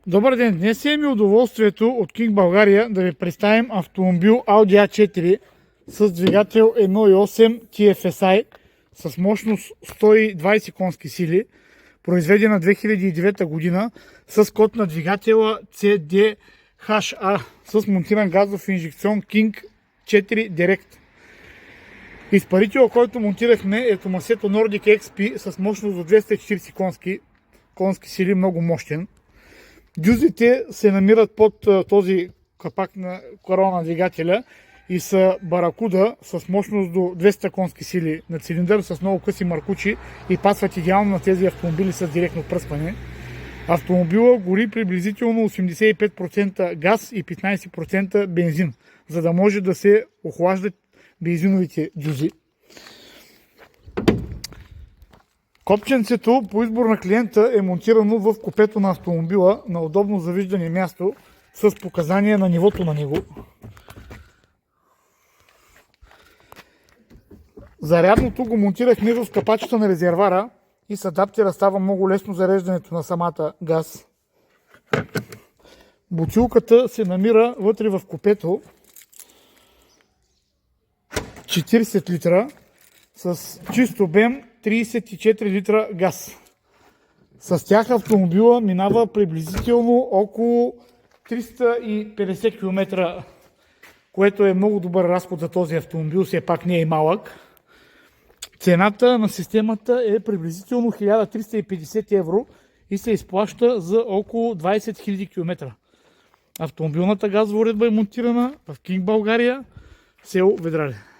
Добър ден! Днес имаме удоволствието от King България да ви представим автомобил Audi A4 с двигател 1.8 TFSI с мощност 120 конски сили, произведена 2009 година с код на двигателя CDHA с монтиран газов инжекцион King 4 Direct. Изпарителът, който монтирахме, е Tomasetto Nordic XP с мощност до 240 конски сили, много мощен. Дюзите се намират под този капак на корона на двигателя и са баракуда с мощност до 200 конски сили на цилиндър с много къси маркучи и пасват идеално на тези автомобили с директно пръскване. Автомобила гори приблизително 85% газ и 15% бензин, за да може да се охлаждат бензиновите дюзи. Копченцето по избор на клиента е монтирано в купето на автомобила на удобно за виждане място с показания на нивото на него. Зарядното го монтирахме в капачета на резервара и с адаптера става много лесно зареждането на самата газ. Бутилката се намира вътре в купето, 40 литра с чист обем 34 литра газ. С тях автомобила минава приблизително около 350 км, което е много добър разход за този автомобил, все пак не е малък. Цената на системата е приблизително 1350 евро и се изплаща за около 20 000 км. Автомобилната газова уредба е монтирана в King България, село Ведраре.